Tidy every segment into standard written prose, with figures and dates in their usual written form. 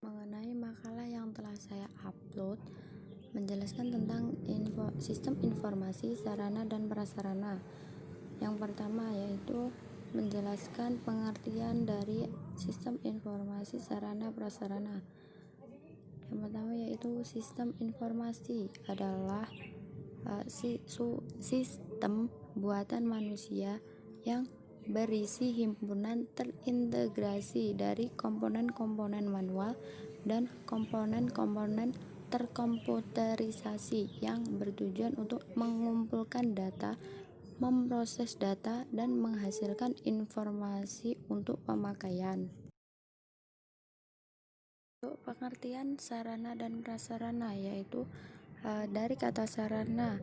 Mengenai makalah yang telah saya upload menjelaskan tentang sistem informasi sarana dan prasarana. Yang pertama yaitu menjelaskan pengertian dari sistem informasi sarana prasarana. Yang pertama yaitu sistem informasi adalah sistem buatan manusia yang berisi himpunan terintegrasi dari komponen-komponen manual dan komponen-komponen terkomputerisasi yang bertujuan untuk mengumpulkan data, memproses data, dan menghasilkan informasi untuk pemakaian. Untuk pengertian sarana dan prasarana yaitu dari kata sarana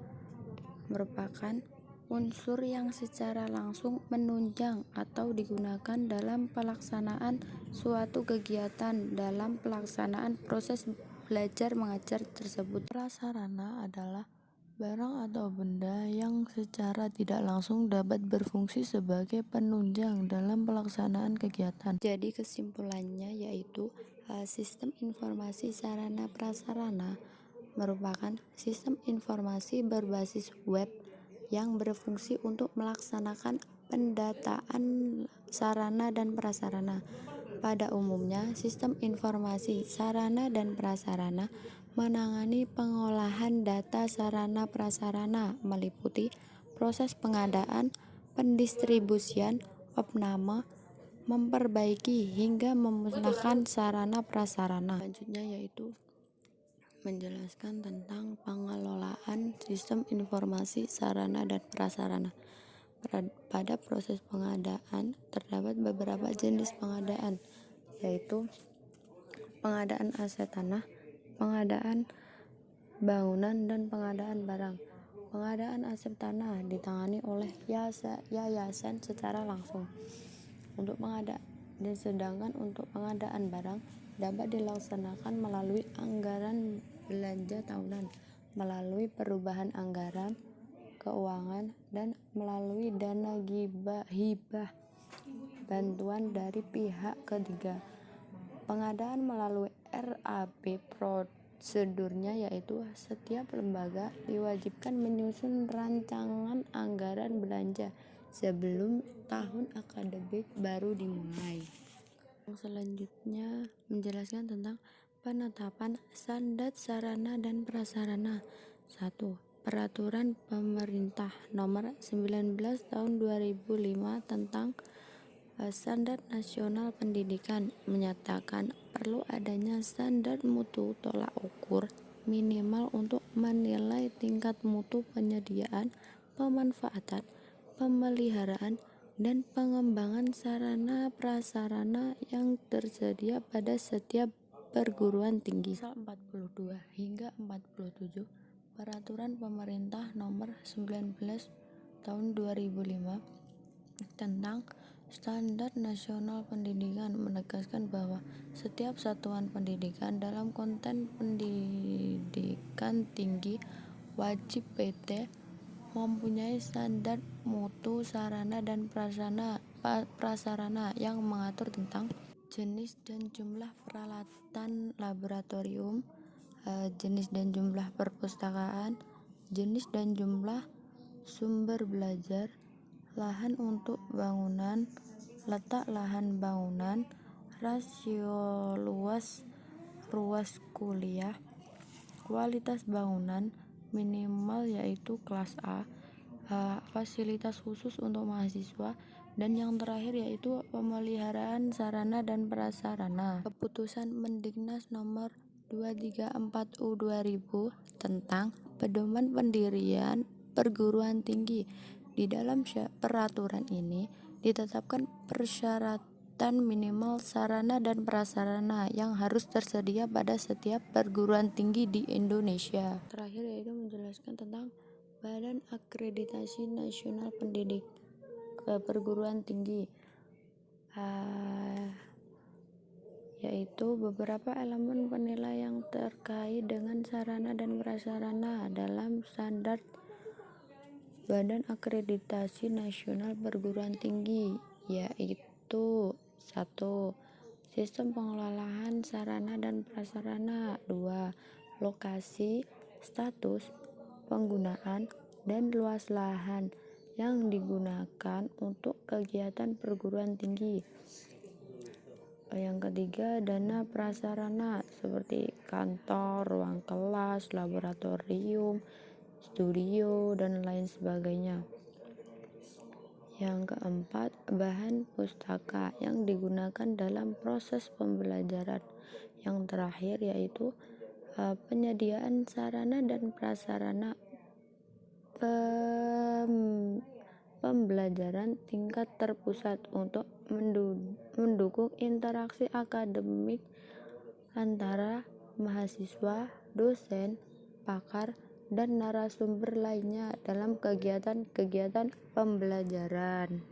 merupakan unsur yang secara langsung menunjang atau digunakan dalam pelaksanaan suatu kegiatan dalam pelaksanaan proses belajar mengajar tersebut. Prasarana adalah barang atau benda yang secara tidak langsung dapat berfungsi sebagai penunjang dalam pelaksanaan kegiatan. Jadi kesimpulannya yaitu sistem informasi sarana prasarana merupakan sistem informasi berbasis web yang berfungsi untuk melaksanakan pendataan sarana dan prasarana. Pada umumnya, sistem informasi sarana dan prasarana menangani pengolahan data sarana prasarana meliputi proses pengadaan, pendistribusian, opname, memperbaiki hingga memusnahkan sarana prasarana. Selanjutnya yaitu menjelaskan tentang pengelolaan sistem informasi sarana dan prasarana. Pada proses pengadaan terdapat beberapa jenis pengadaan, yaitu pengadaan aset tanah, pengadaan bangunan, dan pengadaan barang. Pengadaan aset tanah ditangani oleh yayasan secara langsung untuk pengadaan, dan sedangkan untuk pengadaan barang dapat dilaksanakan melalui anggaran belanja tahunan, melalui perubahan anggaran keuangan, dan melalui dana hibah bantuan dari pihak ketiga. Pengadaan melalui RAB prosedurnya yaitu setiap lembaga diwajibkan menyusun rancangan anggaran belanja sebelum tahun akademik baru dimulai. Selanjutnya menjelaskan tentang penetapan standar sarana dan prasarana. 1. Peraturan Pemerintah Nomor 19 Tahun 2005 tentang Standar Nasional Pendidikan menyatakan perlu adanya standar mutu tolak ukur minimal untuk menilai tingkat mutu penyediaan, pemanfaatan, pemeliharaan, dan pengembangan sarana prasarana yang tersedia pada setiap perguruan tinggi. Pasal 42 hingga 47 Peraturan Pemerintah Nomor 19 Tahun 2005 tentang Standar Nasional Pendidikan menegaskan bahwa setiap satuan pendidikan dalam konten pendidikan tinggi wajib PT mempunyai standar mutu sarana dan prasarana yang mengatur tentang jenis dan jumlah peralatan laboratorium, jenis dan jumlah perpustakaan, jenis dan jumlah sumber belajar, lahan untuk bangunan, letak lahan bangunan, rasio luas ruas kuliah, kualitas bangunan minimal yaitu kelas A, fasilitas khusus untuk mahasiswa, dan yang terakhir yaitu pemeliharaan sarana dan prasarana. Keputusan Mendiknas Nomor 234 U 2000 tentang pedoman pendirian perguruan tinggi. Di dalam peraturan ini ditetapkan persyaratan minimal sarana dan prasarana yang harus tersedia pada setiap perguruan tinggi di Indonesia. Terakhir yaitu menjelaskan tentang Badan Akreditasi Nasional Pendidik Perguruan Tinggi, yaitu beberapa elemen penilaian yang terkait dengan sarana dan prasarana dalam standar Badan Akreditasi Nasional Perguruan Tinggi, yaitu 1. Sistem pengelolaan sarana dan prasarana. 2. Lokasi, status, penggunaan, dan luas lahan yang digunakan untuk kegiatan perguruan tinggi. Yang ketiga, dana prasarana seperti kantor, ruang kelas, laboratorium, studio, dan lain sebagainya. Yang keempat, bahan pustaka yang digunakan dalam proses pembelajaran. Yang terakhir yaitu penyediaan sarana dan prasarana pembelajaran tingkat terpusat untuk mendukung interaksi akademik antara mahasiswa, dosen, pakar, dan narasumber lainnya dalam kegiatan-kegiatan pembelajaran.